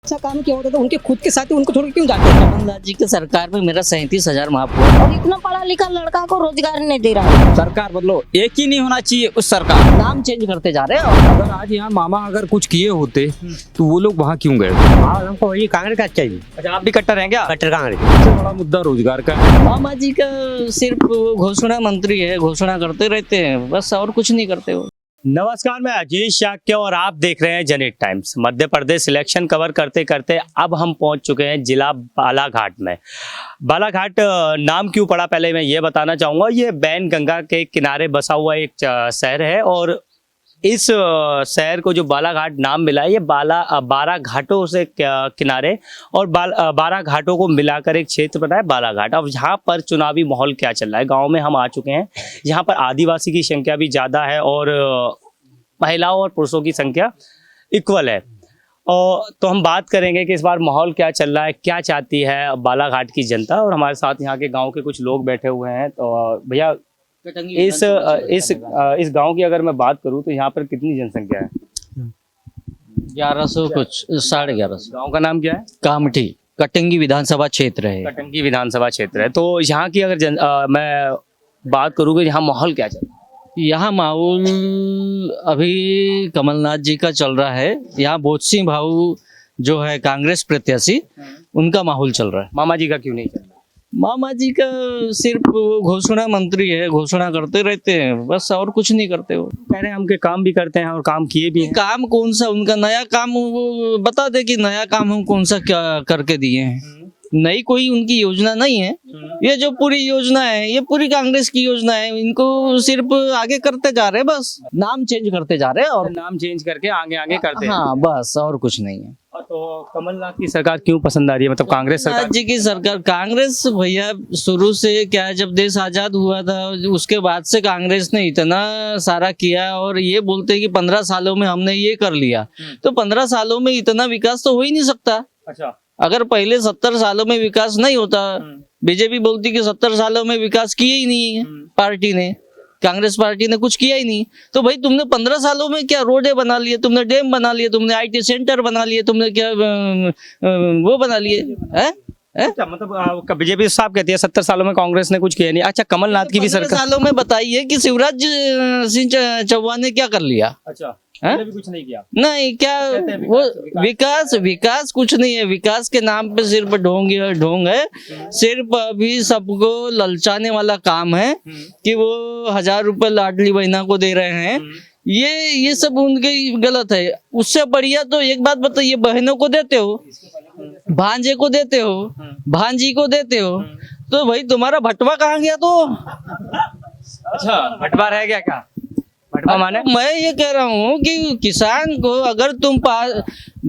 अच्छा काम किया होता तो उनके खुद के साथी उनको छोड़ के क्यों जाते हैं? कमलनाथ जी की सरकार में मेरा 37,000 माफ हुआ। और इतना पढ़ा लिखा लड़का को रोजगार नहीं दे रहा है। सरकार बदलो, एक ही नहीं होना चाहिए उस सरकार। नाम चेंज करते जा रहे हैं। अगर आज यहाँ मामा अगर कुछ किए होते तो वो लोग वहाँ क्यों गए? हमको वही कांग्रेस का चाहिए। अच्छा, आप भी कट्टर हैं क्या? कट्टर कांग्रेस। सबसे बड़ा मुद्दा रोजगार का है। मामा जी का सिर्फ घोषणा मंत्री है, घोषणा करते रहते हैं बस, और कुछ नहीं करते वो। नमस्कार, मैं अजीत शाक्य और आप देख रहे हैं जनहित times. Madhya Pradesh election cover करते करते अब हम पहुंच चुके हैं जिला बालाघाट में। बालाघाट नाम क्यों पड़ा पहले मैं ये बताना चाहूँगा। ये बैन गंगा के किनारे बसा हुआ एक शहर है और इस शहर को जो बालाघाट नाम मिला है ये 12 घाटों से किनारे और 12 घाटों को मिलाकर एक क्षेत्र बना है बालाघाट। अब यहाँ पर चुनावी माहौल क्या चल रहा है? गांव में हम आ चुके हैं। यहाँ पर आदिवासी की संख्या भी ज़्यादा है और महिलाओं और पुरुषों की संख्या इक्वल है। और तो हम बात करेंगे कि इस बार माहौल क्या चल रहा है, क्या चाहती है बालाघाट की जनता। और हमारे साथ यहाँ के गाँव के कुछ लोग बैठे हुए हैं। तो भैया इस गांव की अगर मैं बात करूं तो यहाँ पर कितनी जनसंख्या है? 1100 कुछ 1150। गांव का नाम क्या है? कामठी कटंगी विधानसभा क्षेत्र है। कटंगी विधानसभा क्षेत्र है। तो यहाँ की अगर मैं बात करूँ कि यहाँ माहौल क्या चल रहा है? यहाँ माहौल अभी कमलनाथ जी का चल रहा है। यहाँ बोध सिंह भाऊ जो है कांग्रेस प्रत्याशी, उनका माहौल चल रहा है। मामा जी का क्यों नहीं चल रहा? मामा जी का सिर्फ घोषणा मंत्री है, घोषणा करते रहते हैं बस, और कुछ नहीं करते वो। कह रहे हैं हम के काम भी करते हैं और काम किए भी हैं। काम कौन सा उनका नया काम, वो बता दे कि नया काम हम कौन सा क्या करके दिए हैं। नई कोई उनकी योजना नहीं है। ये जो पूरी योजना है ये पूरी कांग्रेस की योजना है। इनको सिर्फ आगे करते जा रहे हैं बस, नाम चेंज करते जा रहे हैं और नाम चेंज करके आगे आगे करते हैं। हाँ बस, और कुछ नहीं है। तो कमलनाथ की सरकार क्यों पसंद आ रही है? मतलब कांग्रेस सरकार कमलनाथ जी की सरकार, कांग्रेस भैया शुरू से क्या है, जब देश आजाद हुआ था उसके बाद से कांग्रेस ने इतना सारा किया और ये बोलते हैं कि 15 सालों में हमने ये कर लिया। तो 15 सालों में इतना विकास तो हो ही नहीं सकता। अच्छा, अगर पहले 70 सालों में विकास नहीं होता, बीजेपी बोलती कि 70 सालों में विकास किया ही नहीं है पार्टी ने, कांग्रेस पार्टी ने कुछ किया ही नहीं। तो भाई तुमने 15 सालों में क्या रोडे बना लिए, तुमने डैम बना लिए, तुमने IT सेंटर बना लिए, तुमने क्या वो बना लिए है? अच्छा, मतलब बीजेपी साहब कहती है 70 सालों में कांग्रेस ने कुछ किया नहीं। अच्छा, कमलनाथ की भी 15 सरकार सालों में बताइए कि शिवराज सिंह चौहान ने क्या कर लिया? अच्छा, है? भी कुछ नहीं किया। नहीं, क्या वो विकास कुछ नहीं है। विकास के नाम पे सिर्फ ढोंग है। सिर्फ अभी सबको ललचाने वाला काम है कि वो 1000 रुपए लाडली बहना को दे रहे हैं। ये सब उनके गलत है। उससे बढ़िया तो एक बात बताइए, बहनों को देते हो, भांजे को देते हो, भांजी को देते हो, तो भाई तुम्हारा भटवा कहाँ गया? तो अच्छा, भटवा रह गया क्या? भटवा माने? मैं ये कह रहा हूँ कि किसान को अगर तुम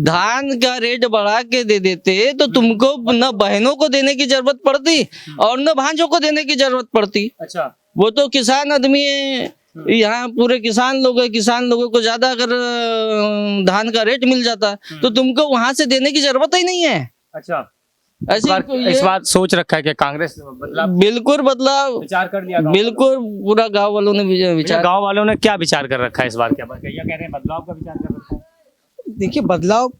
धान का रेट बढ़ा के दे देते तो तुमको न बहनों को देने की जरूरत पड़ती और न भांजों को देने की जरूरत पड़ती। अच्छा, वो तो किसान आदमी है, यहाँ पूरे किसान लोग है। किसान लोगों को ज्यादा अगर धान का रेट मिल जाता तो तुमको वहां से देने की जरूरत ही नहीं है। अच्छा, ऐसे इस बार सोच रखा है कि कांग्रेस बदलाव, बिल्कुल बदलाव, विचार कर लिया? बिल्कुल पूरा गांव वालों ने विचार। गांव वालों ने क्या विचार कर रखा है इस बार? क्या कह रहे हैं बदलाव का विचार कर रखा है? देखिए, बदलाव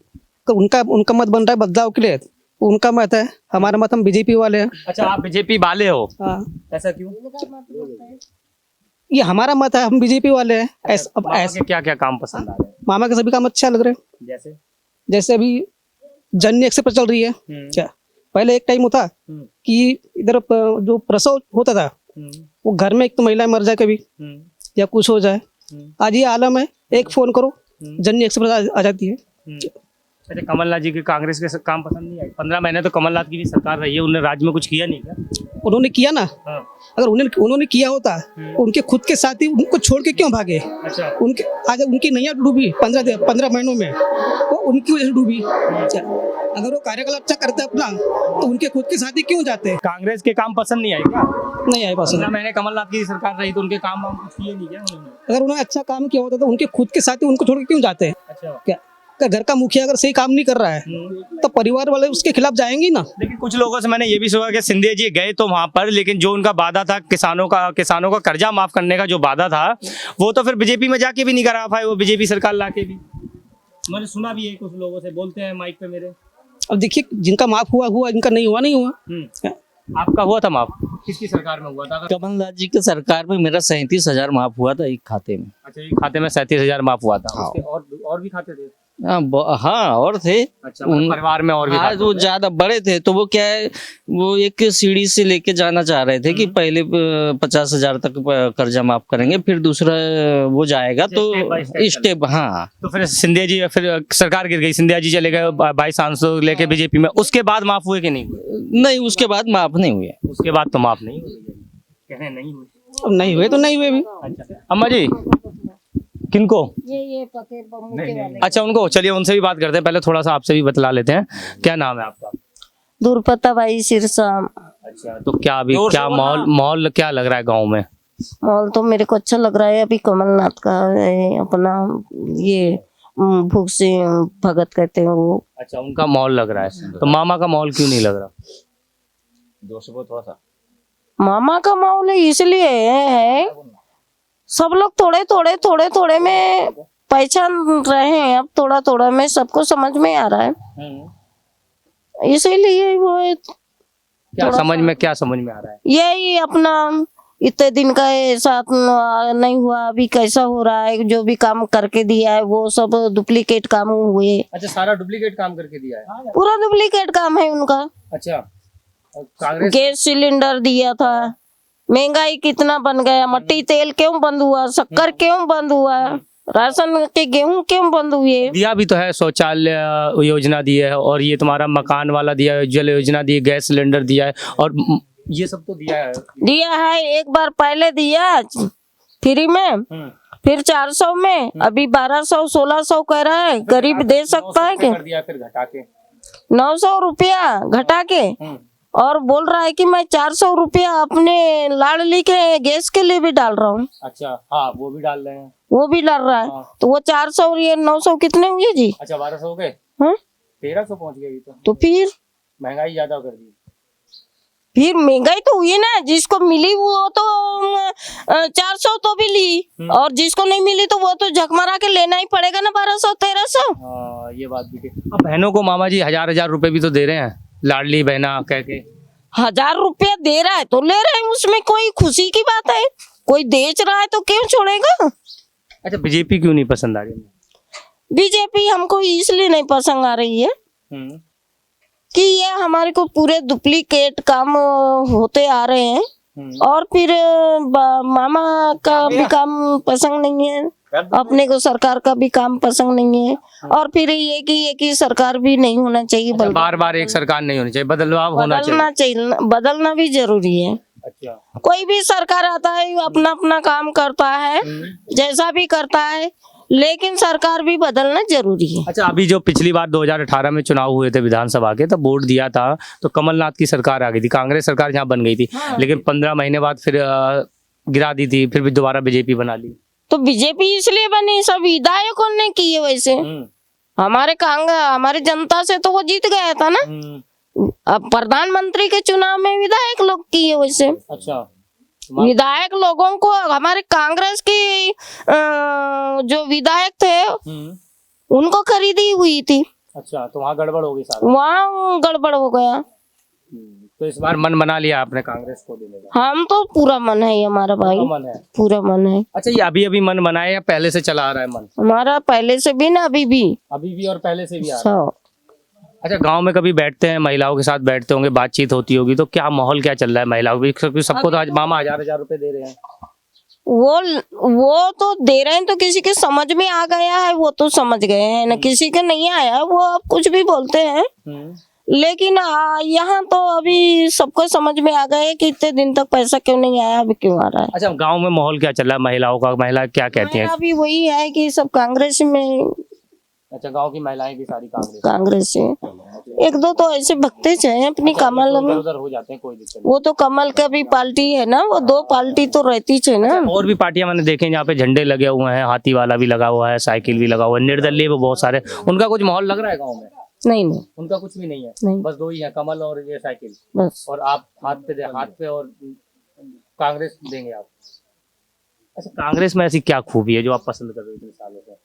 उनका मत बन रहा है बदलाव के लिए। उनका मत है, हमारा मत, हम बीजेपी वाले हैं। अच्छा, आप बीजेपी वाले हो? हाँ, ऐसा क्यों? ये हमारा मत है, हम बीजेपी वाले हैं। ऐसे क्या क्या काम पसंद आ रहे हैं? मामा के सभी काम अच्छा लग रहे हैं। जैसे अभी जननी एक्सप्रेस चल रही है। क्या पहले एक टाइम होता कि इधर जो प्रसव होता था वो घर में एक तो महिला मर जाए कभी या कुछ हो जाए, आज ये आलम है, एक फोन करो जननी एक्सप्रेस आ जाती है। अच्छा, कमलनाथ जी के कांग्रेस के काम पसंद नहीं आई? 15 महीने तो कमलनाथ की भी सरकार रही है, उन्होंने राज्य में कुछ किया नहीं क्या? उन्होंने किया ना। हाँ। अगर उन्होंने किया होता, उनके खुद के साथी उनको छोड़ के क्यों भागे? अच्छा, उनके आज उनकी नैया डूबी 15 महीनों में, वो उनकी वजह से डूबी। अगर वो कार्यकाल अच्छा करते अपना तो उनके खुद के साथी क्यों जाते? कांग्रेस के काम पसंद नहीं आए क्या? नहीं आए पसंद। 15 महीने कमलनाथ की सरकार रही तो उनके काम कुछ किए नहीं क्या उन्होंने? अगर उन्होंने अच्छा काम किया होता तो उनके खुद के साथी उनको छोड़ के क्यों जाते? अच्छा, क्या घर का मुखिया अगर सही काम नहीं कर रहा है तो परिवार वाले उसके खिलाफ जाएंगे ना। लेकिन कुछ लोगों से मैंने ये भी सुना कि सिंधिया जी गए तो वहां पर, लेकिन जो उनका वादा था किसानों का कर्जा माफ करने का जो वादा था वो तो फिर बीजेपी में जाके भी नहीं करा पाए, वो बीजेपी सरकार लाके भी। मैंने सुना भी है कुछ लोगों से, बोलते हैं माइक पे मेरे। अब देखिए जिनका माफ हुआ हुआ, जिनका नहीं हुआ नहीं हुआ। आपका हुआ था माफ? किसकी सरकार में हुआ था? कमलनाथ जी की सरकार में मेरा 37,000 माफ हुआ था एक खाते में। अच्छा, एक खाते में 37,000 माफ हुआ था। उसके और भी खाते थे? हाँ और थे। अच्छा, मतलब परिवार में और भी हाँ खाते वो थे? ज्यादा बड़े थे तो वो क्या है, वो एक सीढ़ी से लेके जाना चाह रहे थे कि पहले 50,000 तक कर्जा माफ करेंगे, फिर दूसरा वो जाएगा तो Step by step स्टेप। हाँ तो फिर सिंधिया जी, फिर सरकार गिर गई, सिंधिया जी चले गए 22 सांसद लेके बीजेपी में, उसके बाद माफ हुए कि नहीं हुए? नहीं, उसके बाद माफ नहीं हुए। उसके बाद तो माफ नहीं हुए, कह रहे हैं नहीं हुए। अब नहीं हुए तो नहीं हुए भी। अच्छा अम्मा जी, किनको? ये पके बम्बू के वाले। अच्छा उनको, चलिए उनसे भी बात करते हैं। पहले थोड़ा सा आपसे भी बतला लेते हैं, क्या नाम है आपका? दुर्पता बाई सिरसा। अच्छा, तो क्या अभी क्या माहौल क्या लग रहा है गांव में? मॉल तो मेरे को अच्छा लग रहा है। अभी कमलनाथ का है अपना ये भूख से भगत कहते हैं वो। अच्छा, उनका माहौल लग रहा है, तो मामा का माहौल क्यों नहीं लग रहा? थोड़ा सा मामा का माहौल इसलिए है, सब लोग थोड़े में पहचान रहे हैं, अब थोड़ा थोड़ा में सबको समझ में आ रहा है, इसीलिए वो क्या समझ में आ रहा है? यही अपना इतने दिन का साथ नहीं हुआ, अभी कैसा हो रहा है, जो भी काम करके दिया है वो सब डुप्लीकेट काम हुए। अच्छा, सारा डुप्लीकेट काम करके दिया है? पूरा डुप्लीकेट काम है उनका। अच्छा, और कांग्रेस गैस सिलेंडर दिया था, महंगाई कितना बन गया, मट्टी तेल क्यों बंद हुआ, शक्कर क्यों बंद हुआ, राशन के गेहूं क्यों बंद हुए। दिया भी तो है, शौचालय योजना दी है, और ये तुम्हारा मकान वाला दिया है, जल योजना दी है, गैस सिलेंडर दिया है, और ये सब तो दिया है। एक बार पहले दिया फ्री में, फिर 400 में, अभी 1200 1600 कह रहा है। गरीब दे सकता है क्या? कर दिया फिर घटा के 900 रुपया घटा के, और बोल रहा है कि मैं 400 रुपया अपने लाडली के गैस के लिए भी डाल रहा हूँ। अच्छा, हाँ वो भी डाल रहे हैं, वो भी डाल रहा है। तो वो 400 और ये 900 कितने हुए जी? अच्छा 1200 हो गए, हाँ? 1300 पहुंच गए। तो फिर महंगाई ज्यादा कर दी। फिर महंगाई तो हुई ना, जिसको मिली वो तो 400 तो भी ली, और जिसको नहीं मिली तो वो तो झक मारा के लेना ही पड़ेगा ना 1200 1300। हाँ ये बात भी ठीक। अब बहनों को मामा जी 1000 रुपए भी तो दे रहे हैं, लाडली बहना कह के। 1000 रुपया दे रहा है तो ले रहे हैं, उसमें कोई खुशी की बात है? कोई बेच रहा है तो क्यों छोड़ेगा? अच्छा, बीजेपी क्यों नहीं पसंद आ रही? बीजेपी हमको इसलिए नहीं पसंद आ रही है कि ये हमारे को पूरे डुप्लीकेट काम होते आ रहे हैं, और फिर मामा का भी काम पसंद नहीं है, अपने को सरकार का भी काम पसंद नहीं है, और फिर ये कि सरकार भी नहीं होना चाहिए, अच्छा, बार बार एक सरकार नहीं होनी चाहिए, बदलाव होना चाहिए। बदलना भी जरूरी है। अच्छा, कोई भी सरकार आता है अपना अपना काम करता है, जैसा भी करता है, लेकिन सरकार भी बदलना जरूरी है। अच्छा, अभी जो पिछली बार 2018 में चुनाव हुए थे विधानसभा के, तब वोट दिया था तो कमलनाथ की सरकार आ गई थी, कांग्रेस सरकार यहाँ बन गई थी। लेकिन 15 महीने बाद फिर गिरा दी थी, फिर भी दोबारा बीजेपी बना ली। तो बीजेपी इसलिए बनी, सब विधायकों ने किए वैसे। हमारे जनता से तो वो जीत गया था ना। अब प्रधानमंत्री के चुनाव में विधायक लोग किए वैसे। अच्छा, विधायक लोगों को हमारे कांग्रेस की जो विधायक थे उनको खरीदी हुई थी। अच्छा, तो वहाँ गड़बड़ हो गई सारा। वहाँ गड़बड़ हो गया। तो इस बार मन बना लिया आपने कांग्रेस को देने का? हम तो पूरा मन है हमारा भाई, मन है, पूरा मन है। अच्छा, ये अभी मन बनाया या पहले से चला आ रहा है मन? हमारा पहले से भी ना, अभी भी और पहले से भी आ रहा है। अच्छा, गांव में कभी बैठते हैं, महिलाओं के साथ बैठते होंगे, बातचीत होती होगी, तो क्या माहौल क्या चल रहा है महिलाओं को? सबको तो आज मामा 1000 रुपए दे रहे हैं। वो तो दे रहे हैं तो किसी के समझ में आ गया है, वो तो समझ गए हैं ना, किसी के नहीं आया वो अब कुछ भी बोलते हैं। लेकिन यहाँ तो अभी सबको समझ में आ गया है कि इतने दिन तक पैसा क्यों नहीं आया, अभी क्यों आ रहा है। अच्छा, गांव में माहौल क्या चल रहा है महिलाओं का? महिला क्या कहती हैं? अभी वही है कि सब कांग्रेस में। अच्छा, गांव की महिलाएं भी सारी कांग्रेस से, एक दो तो ऐसे भक्ते हैं अपनी कमल में, उधर हो जाते हैं, कोई दिक्कत नहीं। वो तो कमल का भी पार्टी है ना, वो 2 पार्टी तो रहती है ना। और भी पार्टियां मैंने देखे जहाँ पे झंडे लगे हुए हैं, हाथी वाला भी लगा हुआ है, साइकिल भी लगा हुआ है, निर्दलीय भी बहुत सारे। उनका कुछ माहौल लग रहा है गाँव में? नहीं, उनका कुछ भी नहीं है, नहीं। बस 2 ही है, कमल और ये साइकिल बस। और आप हाथ पे और कांग्रेस देंगे आप। अच्छा, कांग्रेस में ऐसी क्या खूबी है जो आप पसंद कर रहे हो इतने सालों से?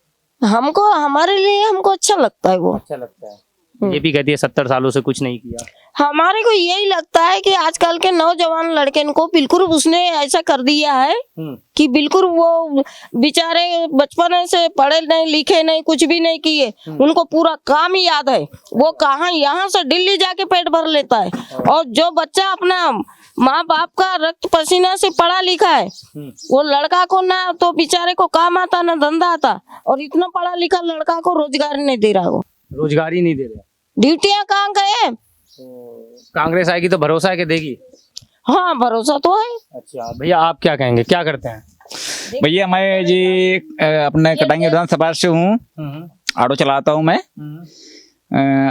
हमको, हमारे लिए हमको अच्छा लगता है वो। अच्छा लगता है। बीजेपी कहती है 70 सालों से कुछ नहीं किया। हमारे को यही लगता है कि आजकल के नौजवान लड़के को बिल्कुल उसने ऐसा कर दिया है कि बिल्कुल वो बेचारे बचपन से पढ़े नहीं लिखे नहीं कुछ भी नहीं किए, उनको पूरा काम ही याद है। वो कहाँ यहाँ से दिल्ली जाके पेट भर लेता है, और जो बच्चा अपना माँ बाप का रक्त पसीना से पढ़ा लिखा है वो लड़का को ना तो बेचारे को काम आता ना धंधा आता, और इतना पढ़ा लिखा लड़का को रोजगार नहीं दे रहा, वो रोजगार ही नहीं दे रहे। ड्यूटियां कहाँ गए। कांग्रेस आएगी तो भरोसा है कि देगी? हाँ भरोसा तो है। अच्छा भैया आप क्या कहेंगे, क्या करते हैं? भैया मैं जी अपने कटांगी विधानसभा से हूँ, ऑटो चलाता हूँ मैं,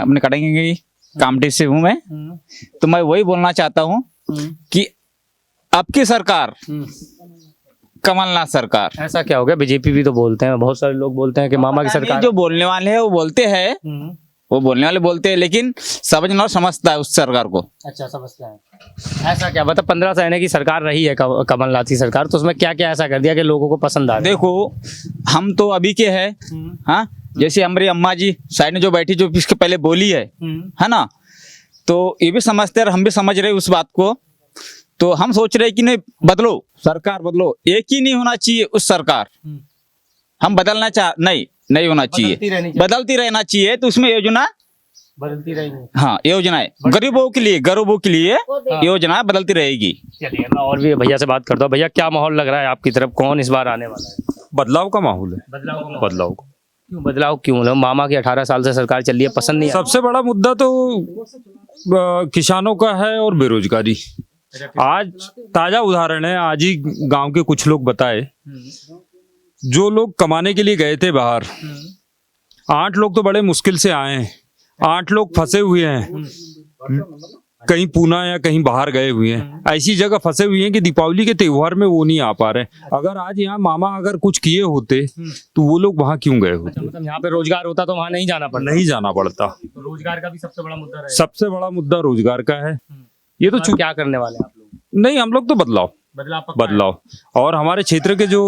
अपने कटांगी कामटी से हूँ मैं। तो मैं वही बोलना चाहता हूँ कि आपकी सरकार कमलनाथ सरकार। ऐसा क्या हो गया? बीजेपी भी तो बोलते हैं, बहुत सारे लोग बोलते हैं कि मामा की सरकार। जो बोलने वाले हैं वो बोलते हैं, वो बोलने वाले बोलते हैं, लेकिन समझना और समझता है उस सरकार को। अच्छा समझता है। ऐसा क्या मतलब 15 महीने की सरकार रही है कमलनाथ की सरकार, तो उसमें क्या क्या ऐसा कर दिया कि लोगों को पसंद आ गया? देखो हम तो अभी के हैं, हाँ जैसे हमारी अम्मा जी साइड में जो बैठी जो इसके पहले बोली है ना, तो ये भी समझते हैं और हम भी समझ रहे उस बात को। तो हम सोच रहे कि नहीं बदलो, सरकार बदलो, एक ही नहीं होना चाहिए उस सरकार, हम बदलना नहीं होना चाहिए, बदलती रहना चाहिए। तो उसमें योजना बदलती रहेगी। हाँ योजनाएं गरीबों के लिए योजना बदलती रहेगी। चलिए मैं और भी भैया से बात करता हूँ। भैया क्या माहौल लग रहा है आपकी तरफ, कौन इस बार आने वाला है? बदलाव का माहौल है। बदलाव का क्यों बदलाव क्यों? मामा की 18 साल से सरकार चल रही है, पसंद नहीं? सबसे बड़ा मुद्दा तो किसानों का है और बेरोजगारी। आज ताजा उदाहरण है, आज ही गांव के कुछ लोग बताए, जो लोग कमाने के लिए गए थे बाहर, 8 लोग तो बड़े मुश्किल से आए हैं, 8 लोग फंसे हुए हैं, कहीं पूना या कहीं बाहर गए हुए हैं, ऐसी जगह फंसे हुए हैं कि दीपावली के त्योहार में वो नहीं आ पा रहे। अगर आज यहाँ मामा अगर कुछ किए होते तो वो लोग वहाँ क्यों गए होते? मतलब यहाँ पे रोजगार होता तो वहाँ नहीं जाना पड़ता। तो रोजगार का भी सबसे बड़ा मुद्दा है। सबसे बड़ा मुद्दा रोजगार का है। ये तो क्या करने वाले हैं आप लोग? नहीं, हम लोग तो बदलाव और हमारे क्षेत्र के जो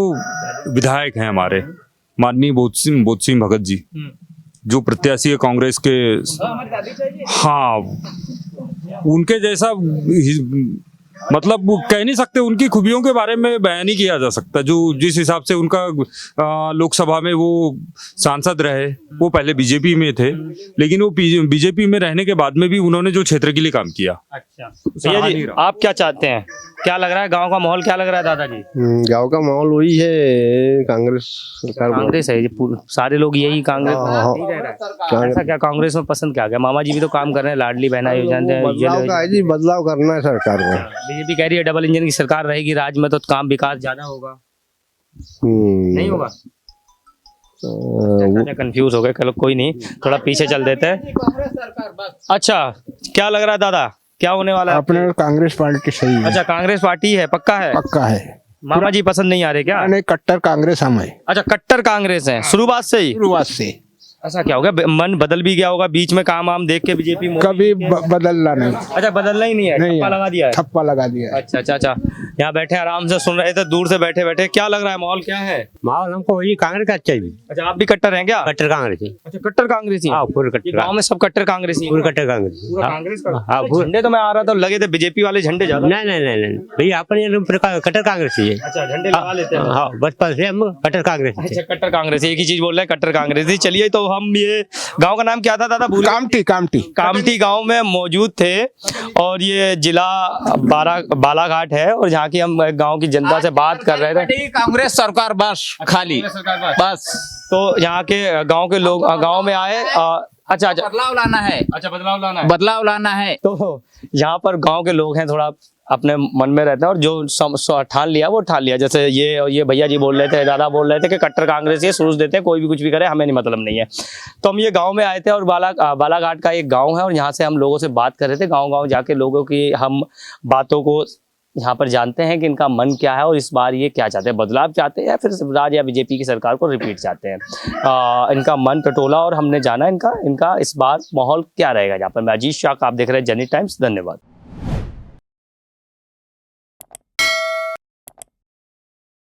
विधायक हैं हमारे माननीय बोध सिंह भगत जी, जो प्रत्याशी है कांग्रेस के, हाँ उनके जैसा मतलब वो कह नहीं सकते, उनकी खूबियों के बारे में बयान नहीं किया जा सकता। जो जिस हिसाब से उनका लोकसभा में वो सांसद रहे, वो पहले बीजेपी में थे, लेकिन वो बीजेपी में रहने के बाद में भी उन्होंने जो क्षेत्र के लिए काम किया। अच्छा भैया जी आप क्या चाहते हैं, क्या लग रहा है गांव का माहौल, क्या लग रहा है दादाजी? गांव का माहौल वही है, कांग्रेस सरकार। कांग्रेस है, सारे लोग यही कांग्रेस नहीं रह रहा है। ऐसा क्या कांग्रेस में पसंद क्या गया? मामा जी भी तो काम कर रहे हैं, लाडली बहना योजना, बदलाव करना है सरकार को। बीजेपी कह रही है डबल इंजन की सरकार रहेगी राज्य में तो काम विकास ज्यादा होगा, नहीं होगा? कंफ्यूज हो गए, चलो कोई नहीं, थोड़ा पीछे चल देते हैं। अच्छा क्या लग रहा है दादा, क्या होने वाला है? अपने कांग्रेस पार्टी सही है। अच्छा कांग्रेस पार्टी है, पक्का है? पक्का है। मामा जी पसंद नहीं आ रहे क्या? नहीं, कट्टर कांग्रेस हम है। अच्छा कट्टर कांग्रेस है शुरुआत से ही? शुरुआत से। ऐसा क्या हो गया, मन बदल भी गया होगा बीच में, काम आम देख के बीजेपी कभी बदलना नहीं। अच्छा बदलना ही नहीं है, ठप्पा लगा दिया है? ठप्पा लगा दिया है। अच्छा अच्छा अच्छा, यहाँ बैठे आराम से सुन रहे थे, दूर से बैठे बैठे। क्या लग रहा है माहौल, क्या है माहौल? हमको वही कांग्रेस का चाहिए। अच्छा आप भी कट्टर हैं क्या? कट्टर कांग्रेस। अच्छा कट्टर कांग्रेसी? हाँ पूरे कट्टर, गाँव में सब कट्टर कांग्रेसी? पूरे कट्टर कांग्रेस। कांग्रेस का झंडे तो मैं आ रहा था, लगे थे बीजेपी वाले झंडे ज्यादा। नहीं भैया अपने कट्टर कांग्रेस ही है। अच्छा झंडे लगा लेते हैं? हाँ बचपन से हम कट्टर कांग्रेस। अच्छा कट्टर कांग्रेस, एक ही चीज बोल रहे हैं, कट्टर कांग्रेसी। चलिए तो हम ये गांव का नाम क्या था दादा? कामटी गांव में मौजूद थे, और ये जिला बालाघाट है, और जहाँ की हम गांव की जनता से बात कर रहे थे। कांग्रेस सरकार बस खाली बस। तो यहाँ के गांव के लोग गांव में आए, अच्छा बदलाव लाना है। अच्छा बदलाव लाना है। तो यहाँ पर गांव के लोग हैं, थोड़ा अपने मन में रहते हैं, और जो ठान लिया वो ठान लिया। जैसे ये भैया जी बोल रहे थे, दादा बोल रहे थे कि कट्टर कांग्रेस ये सूझ देते हैं, कोई भी कुछ भी करे हमें नहीं मतलब नहीं है। तो हम ये गांव में आए थे, और बालाघाट का एक गांव है, और यहाँ से हम लोगों से बात कर रहे थे, गांव जाके लोगों की हम बातों को यहाँ पर जानते हैं कि इनका मन क्या है, और इस बार ये क्या चाहते हैं, बदलाव चाहते हैं या फिर राज या बीजेपी की सरकार को रिपीट चाहते हैं। इनका मन टटोला, और हमने जाना इनका इस बार माहौल क्या रहेगा। यहाँ पर मैं अजीत शाह, आप देख रहे हैं जनहित टाइम्स। धन्यवाद।